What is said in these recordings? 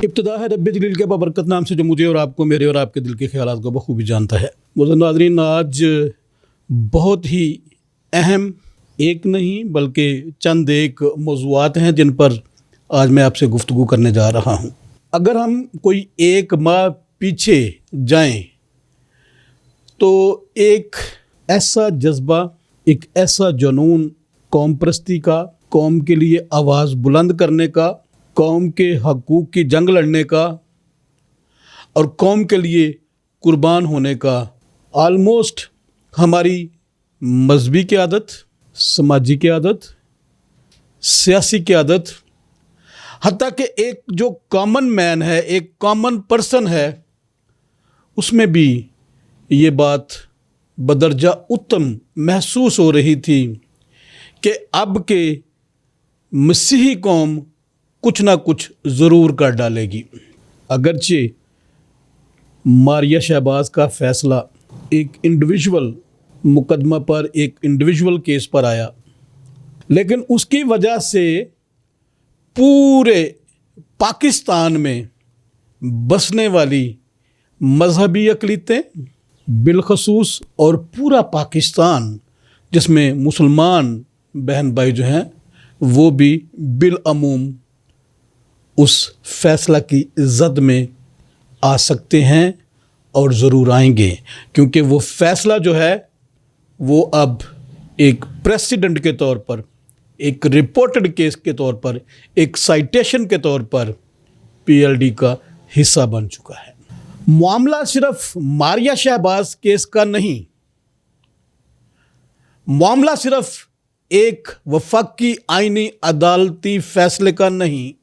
ابتدا ہے رب جلیل کے بابرکت نام سے جو مجھے اور آپ کو میرے اور آپ کے دل کے خیالات کو بخوبی جانتا ہے۔ معزز ناظرین، آج بہت ہی اہم ایک نہیں بلکہ چند ایک موضوعات ہیں جن پر آج میں آپ سے گفتگو کرنے جا رہا ہوں۔ اگر ہم کوئی ایک ماہ پیچھے جائیں تو ایک ایسا جذبہ، ایک ایسا جنون قوم پرستی کا، قوم کے لیے آواز بلند کرنے کا، قوم کے حقوق کی جنگ لڑنے کا اور قوم کے لیے قربان ہونے کا آلموسٹ ہماری مذہبی قیادت، سماجی قیادت، سیاسی قیادت، حتیٰ کہ ایک جو کامن مین ہے، ایک کامن پرسن ہے، اس میں بھی یہ بات بدرجہ اتم محسوس ہو رہی تھی کہ اب کے مسیحی قوم کچھ نہ کچھ ضرور کر ڈالے گی۔ اگرچہ ماریہ شہباز کا فیصلہ ایک انڈیویژول مقدمہ پر، ایک انڈیویژول کیس پر آیا، لیکن اس کی وجہ سے پورے پاکستان میں بسنے والی مذہبی اقلیتیں بالخصوص اور پورا پاکستان جس میں مسلمان بہن بھائی جو ہیں وہ بھی بالعموم اس فیصلہ کی زد میں آ سکتے ہیں اور ضرور آئیں گے، کیونکہ وہ فیصلہ جو ہے وہ اب ایک پریسیڈنٹ کے طور پر، ایک رپورٹڈ کیس کے طور پر، ایک سائٹیشن کے طور پر PLD کا حصہ بن چکا ہے۔ معاملہ صرف ماریہ شہباز کیس کا نہیں، معاملہ صرف ایک وفاقی آئینی عدالتی فیصلے کا نہیں،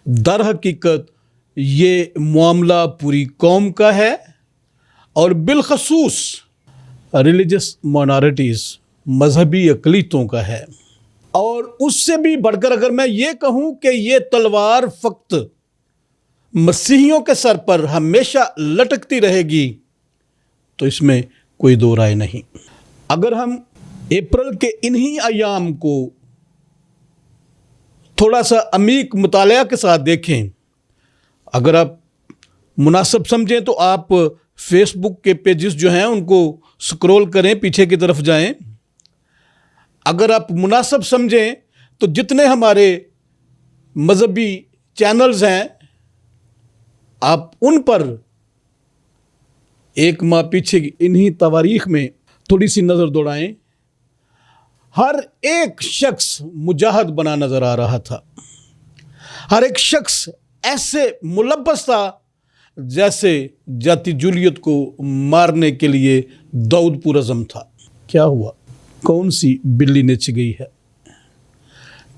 در حقیقت یہ معاملہ پوری قوم کا ہے اور بالخصوص ریلیجس مائنارٹیز، مذہبی اقلیتوں کا ہے۔ اور اس سے بھی بڑھ کر اگر میں یہ کہوں کہ یہ تلوار فقط مسیحیوں کے سر پر ہمیشہ لٹکتی رہے گی تو اس میں کوئی دو رائے نہیں۔ اگر ہم اپریل کے انہی ایام کو تھوڑا سا عمیق مطالعہ کے ساتھ دیکھیں، اگر آپ مناسب سمجھیں تو آپ فیس بک کے پیجز جو ہیں ان کو سکرول کریں، پیچھے کی طرف جائیں۔ اگر آپ مناسب سمجھیں تو جتنے ہمارے مذہبی چینلز ہیں آپ ان پر ایک ماہ پیچھے انہی تواریخ میں تھوڑی سی نظر دوڑائیں، ہر ایک شخص مجاہد بنا نظر آ رہا تھا، ہر ایک شخص ایسے ملبس تھا جیسے جاتی جولیت کو مارنے کے لیے داؤد پرعزم تھا۔ کیا ہوا؟ کون سی بلی نچ گئی ہے؟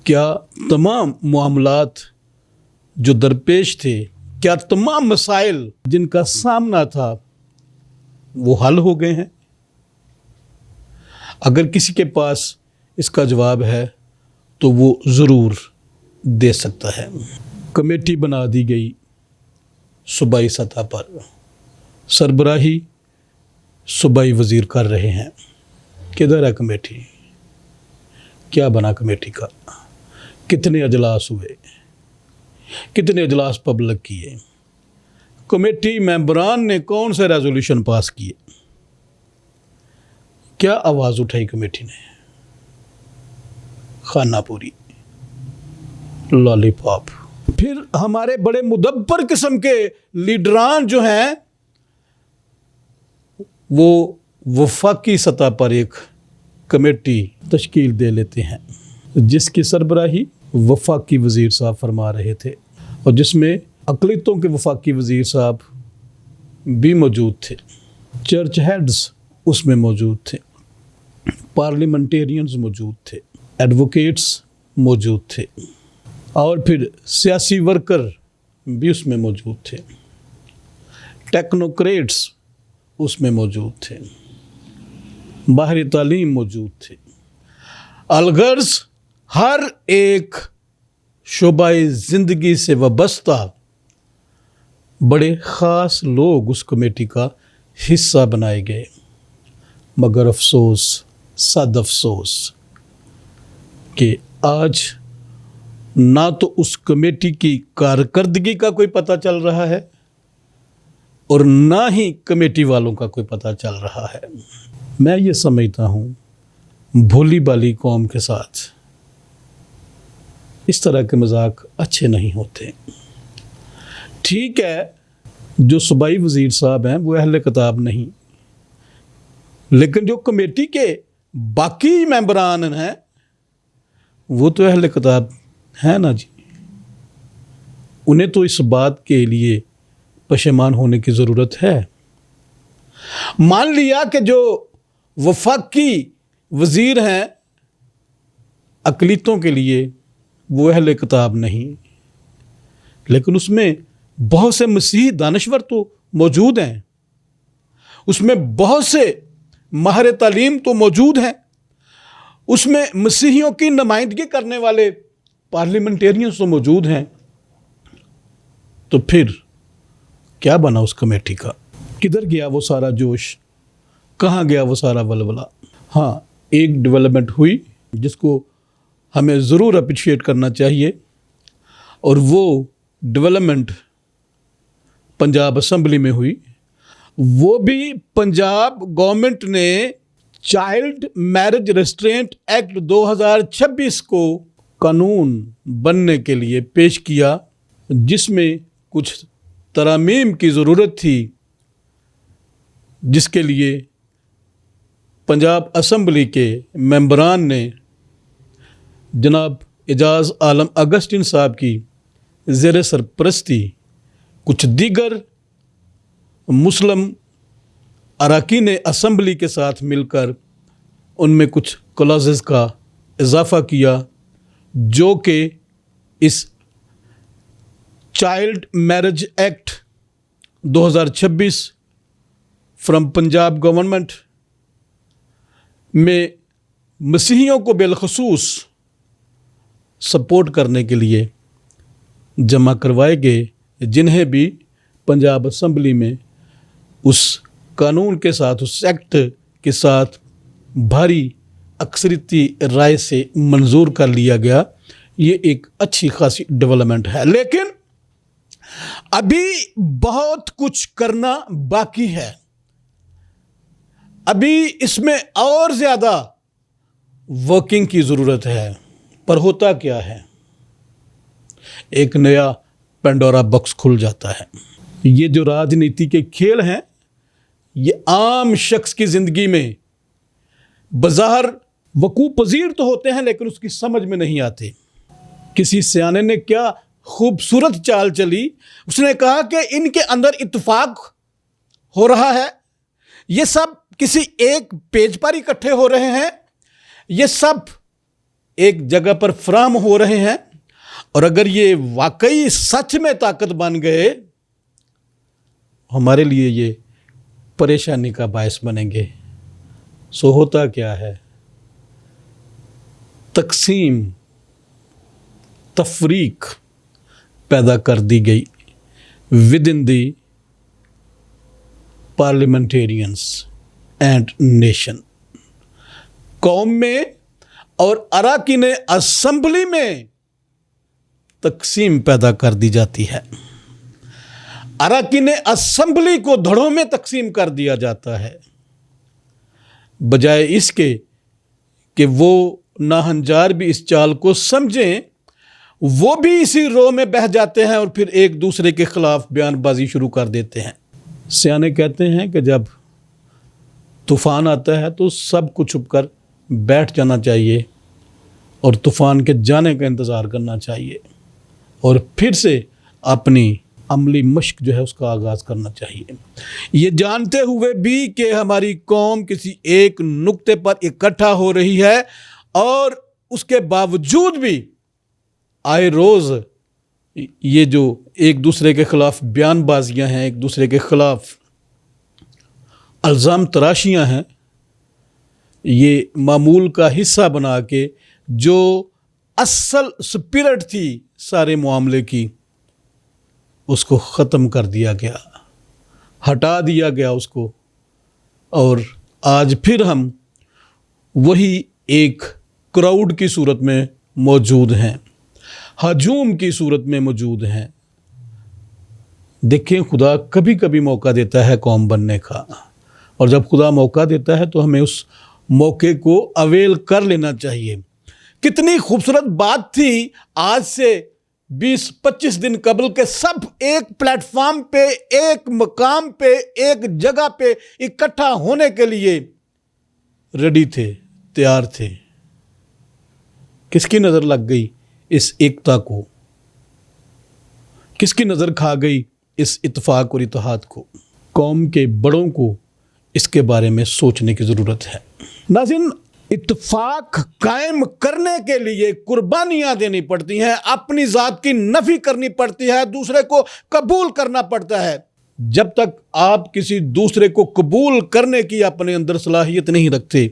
کیا تمام معاملات جو درپیش تھے، کیا تمام مسائل جن کا سامنا تھا وہ حل ہو گئے ہیں؟ اگر کسی کے پاس اس کا جواب ہے تو وہ ضرور دے سکتا ہے۔ کمیٹی بنا دی گئی صوبائی سطح پر، سربراہی صوبائی وزیر کر رہے ہیں۔ کدھر ہے کمیٹی؟ کیا بنا کمیٹی کا؟ کتنے اجلاس ہوئے؟ کتنے اجلاس پبلک کیے؟ کمیٹی ممبران نے کون سے ریزولوشن پاس کیے؟ کیا آواز اٹھائی کمیٹی نے؟ خانہ پوری، لالی پاپ۔ پھر ہمارے بڑے مدبر قسم کے لیڈران جو ہیں وہ وفاقی سطح پر ایک کمیٹی تشکیل دے لیتے ہیں جس کی سربراہی وفاقی وزیر صاحب فرما رہے تھے، اور جس میں اقلیتوں کے وفاقی وزیر صاحب بھی موجود تھے، چرچ ہیڈز اس میں موجود تھے، پارلیمنٹیرینز موجود تھے، ایڈوکیٹس موجود تھے، اور پھر سیاسی ورکر بھی اس میں موجود تھے، ٹیکنوکریٹس اس میں موجود تھے، باہری تعلیم موجود تھے۔ الغرض ہر ایک شعبہ زندگی سے وابستہ بڑے خاص لوگ اس کمیٹی کا حصہ بنائے گئے، مگر افسوس، صد افسوس کہ آج نہ تو اس کمیٹی کی کارکردگی کا کوئی پتہ چل رہا ہے اور نہ ہی کمیٹی والوں کا کوئی پتہ چل رہا ہے۔ میں یہ سمجھتا ہوں بھولی بالی قوم کے ساتھ اس طرح کے مذاق اچھے نہیں ہوتے۔ ٹھیک ہے، جو صوبائی وزیر صاحب ہیں وہ اہل کتاب نہیں، لیکن جو کمیٹی کے باقی ممبران ہیں وہ تو اہل کتاب ہیں نا جی۔ انہیں تو اس بات کے لیے پشیمان ہونے کی ضرورت ہے۔ مان لیا کہ جو وفاقی وزیر ہیں اقلیتوں کے لیے وہ اہل کتاب نہیں، لیکن اس میں بہت سے مسیحی دانشور تو موجود ہیں، اس میں بہت سے ماہر تعلیم تو موجود ہیں، اس میں مسیحیوں کی نمائندگی کرنے والے پارلیمنٹیرینز تو موجود ہیں۔ تو پھر کیا بنا اس کمیٹی کا؟ کدھر گیا وہ سارا جوش؟ کہاں گیا وہ سارا ولولہ؟ ہاں، ایک ڈیولپمنٹ ہوئی جس کو ہمیں ضرور اپریشیٹ کرنا چاہیے، اور وہ ڈیولپمنٹ پنجاب اسمبلی میں ہوئی۔ وہ بھی پنجاب گورنمنٹ نے چائلڈ میرج ریسٹرینٹ ایکٹ 2026 کو قانون بننے کے لیے پیش کیا، جس میں کچھ ترامیم کی ضرورت تھی، جس کے لیے پنجاب اسمبلی کے ممبران نے جناب اعجاز عالم اگسٹین صاحب کی زیر سرپرستی کچھ دیگر مسلم اراکین اسمبلی کے ساتھ مل کر ان میں کچھ کلازز کا اضافہ کیا، جو کہ اس child marriage act 2026 from Punjab government میں مسیحیوں کو بالخصوص سپورٹ کرنے کے لیے جمع کروائے گئے، جنہیں بھی پنجاب اسمبلی میں اس قانون کے ساتھ، اس ایکٹ کے ساتھ بھاری اکثریتی رائے سے منظور کر لیا گیا۔ یہ ایک اچھی خاصی ڈیولپمنٹ ہے، لیکن ابھی بہت کچھ کرنا باقی ہے۔ ابھی اس میں اور زیادہ ورکنگ کی ضرورت ہے۔ پر ہوتا کیا ہے؟ ایک نیا پینڈورا باکس کھل جاتا ہے۔ یہ جو راجنیتی کے کھیل ہیں، یہ عام شخص کی زندگی میں بظاہر وقوع پذیر تو ہوتے ہیں، لیکن اس کی سمجھ میں نہیں آتے۔ کسی سیانے نے کیا خوبصورت چال چلی، اس نے کہا کہ ان کے اندر اتفاق ہو رہا ہے، یہ سب کسی ایک پیج پر اکٹھے ہو رہے ہیں، یہ سب ایک جگہ پر فراہم ہو رہے ہیں، اور اگر یہ واقعی سچ میں طاقت بن گئے، ہمارے لیے یہ پریشانی کا باعث بنیں گے۔ سو ہوتا کیا ہے؟ تقسیم، تفریق پیدا کر دی گئی within the parliamentarians and nation۔ قوم میں اور اراکین اسمبلی میں تقسیم پیدا کر دی جاتی ہے۔ اراکین اسمبلی کو دھڑوں میں تقسیم کر دیا جاتا ہے، بجائے اس کے کہ وہ ناہنجار بھی اس چال کو سمجھیں، وہ بھی اسی رو میں بہہ جاتے ہیں اور پھر ایک دوسرے کے خلاف بیان بازی شروع کر دیتے ہیں۔ سیانے کہتے ہیں کہ جب طوفان آتا ہے تو سب کو چھپ کر بیٹھ جانا چاہیے اور طوفان کے جانے کا انتظار کرنا چاہیے، اور پھر سے اپنی عملی مشق جو ہے اس کا آغاز کرنا چاہیے، یہ جانتے ہوئے بھی کہ ہماری قوم کسی ایک نقطے پر اکٹھا ہو رہی ہے، اور اس کے باوجود بھی آئے روز یہ جو ایک دوسرے کے خلاف بیان بازیاں ہیں، ایک دوسرے کے خلاف الزام تراشیاں ہیں، یہ معمول کا حصہ بنا کے جو اصل سپرٹ تھی سارے معاملے کی، اس کو ختم کر دیا گیا، ہٹا دیا گیا اس کو، اور آج پھر ہم وہی ایک کراؤڈ کی صورت میں موجود ہیں۔ ہجوم کی صورت میں موجود ہیں۔ دیکھیں خدا کبھی کبھی موقع دیتا ہے قوم بننے کا، اور جب خدا موقع دیتا ہے تو ہمیں اس موقع کو اویل کر لینا چاہیے۔ کتنی خوبصورت بات تھی، آج سے 20-25 دن قبل کے سب ایک پلیٹ فارم پہ، ایک مقام پہ، ایک جگہ پہ اکٹھا ہونے کے لیے ریڈی تھے، تیار تھے۔ کس کی نظر لگ گئی اس ایکتا کو؟ کس کی نظر کھا گئی اس اتفاق اور اتحاد کو؟ قوم کے بڑوں کو اس کے بارے میں سوچنے کی ضرورت ہے۔ ناظرین، اتفاق قائم کرنے کے لیے قربانیاں دینی پڑتی ہیں، اپنی ذات کی نفی کرنی پڑتی ہے، دوسرے کو قبول کرنا پڑتا ہے۔ جب تک آپ کسی دوسرے کو قبول کرنے کی اپنے اندر صلاحیت نہیں رکھتے،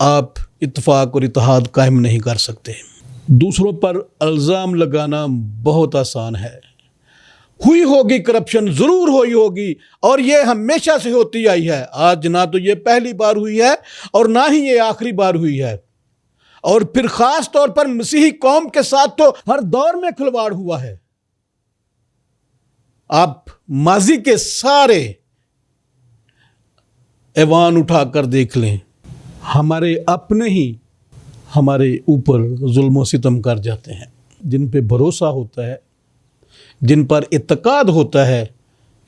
آپ اتفاق اور اتحاد قائم نہیں کر سکتے۔ دوسروں پر الزام لگانا بہت آسان ہے۔ ہوئی ہوگی کرپشن، ضرور ہوئی ہوگی، اور یہ ہمیشہ سے ہوتی آئی ہے۔ آج نہ تو یہ پہلی بار ہوئی ہے اور نہ ہی یہ آخری بار ہوئی ہے، اور پھر خاص طور پر مسیحی قوم کے ساتھ تو ہر دور میں کھلواڑ ہوا ہے۔ آپ ماضی کے سارے ایوان اٹھا کر دیکھ لیں، ہمارے اپنے ہی ہمارے اوپر ظلم و ستم کر جاتے ہیں۔ جن پہ بھروسہ ہوتا ہے، جن پر اعتقاد ہوتا ہے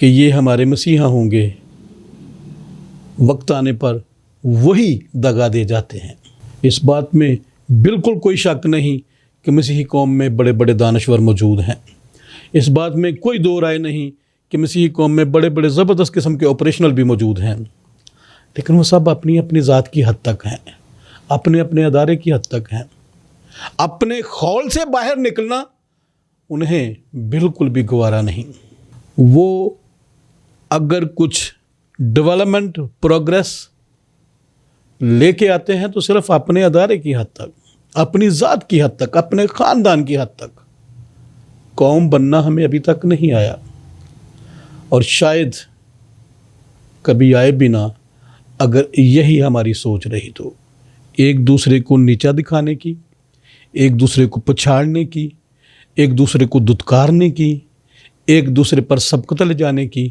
کہ یہ ہمارے مسیحا ہوں گے، وقت آنے پر وہی دگا دے جاتے ہیں۔ اس بات میں بالکل کوئی شک نہیں کہ مسیحی قوم میں بڑے بڑے دانشور موجود ہیں۔ اس بات میں کوئی دو رائے نہیں کہ مسیحی قوم میں بڑے بڑے زبردست قسم کے آپریشنل بھی موجود ہیں، لیکن وہ سب اپنی اپنی ذات کی حد تک ہیں، اپنے اپنے ادارے کی حد تک ہیں۔ اپنے خول سے باہر نکلنا انہیں بالکل بھی گوارا نہیں۔ وہ اگر کچھ ڈیولپمنٹ، پروگریس لے کے آتے ہیں تو صرف اپنے ادارے کی حد تک، اپنی ذات کی حد تک، اپنے خاندان کی حد تک۔ قوم بننا ہمیں ابھی تک نہیں آیا، اور شاید کبھی آئے بھی نہ اگر یہی ہماری سوچ رہی تو۔ ایک دوسرے کو نیچا دکھانے کی، ایک دوسرے کو پچھاڑنے کی، ایک دوسرے کو دھتکارنے کی، ایک دوسرے پر سبقت لے جانے کی،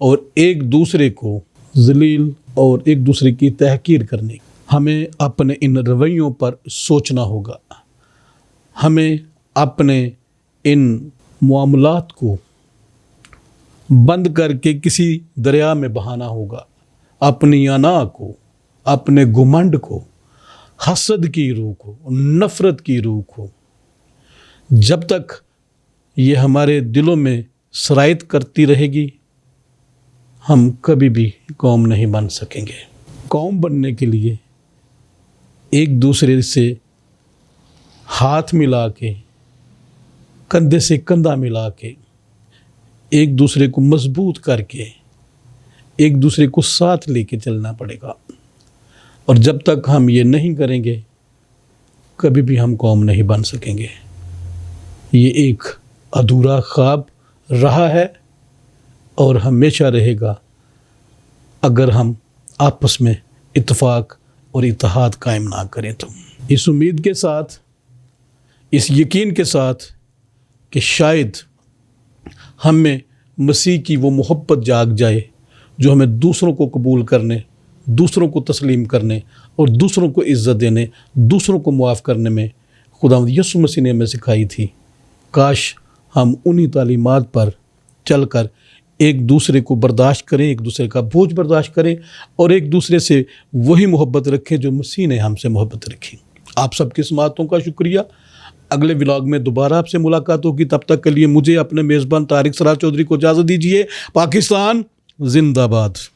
اور ایک دوسرے کو ذلیل اور ایک دوسرے کی تحقیر کرنے کی۔ ہمیں اپنے ان رویوں پر سوچنا ہوگا، ہمیں اپنے ان معاملات کو بند کر کے کسی دریا میں بہانا ہوگا، اپنی انا کو، اپنے گھمنڈ کو، حسد کی روح کو، نفرت کی روح کو۔ جب تک یہ ہمارے دلوں میں سرایت کرتی رہے گی، ہم کبھی بھی قوم نہیں بن سکیں گے۔ قوم بننے کے لیے ایک دوسرے سے ہاتھ ملا کے، کندھے سے کندھا ملا کے، ایک دوسرے کو مضبوط کر کے، ایک دوسرے کو ساتھ لے کے چلنا پڑے گا۔ اور جب تک ہم یہ نہیں کریں گے، کبھی بھی ہم قوم نہیں بن سکیں گے۔ یہ ایک ادھورا خواب رہا ہے اور ہمیشہ رہے گا، اگر ہم آپس میں اتفاق اور اتحاد قائم نہ کریں تو۔ اس امید کے ساتھ، اس یقین کے ساتھ کہ شاید ہم میں مسیح کی وہ محبت جاگ جائے جو ہمیں دوسروں کو قبول کرنے، دوسروں کو تسلیم کرنے اور دوسروں کو عزت دینے، دوسروں کو معاف کرنے میں خداوند یسوع مسیح نے ہمیں سکھائی تھی۔ کاش ہم انہی تعلیمات پر چل کر ایک دوسرے کو برداشت کریں، ایک دوسرے کا بوجھ برداشت کریں، اور ایک دوسرے سے وہی محبت رکھیں جو مسیح نے ہم سے محبت رکھی۔ آپ سب کی سماعتوں کا شکریہ۔ اگلے ولاگ میں دوبارہ آپ سے ملاقات ہوگی، تب تک کے لیے مجھے اپنے میزبان طارق سراج چودھری کو اجازت دیجیے۔ پاکستان زندہ باد۔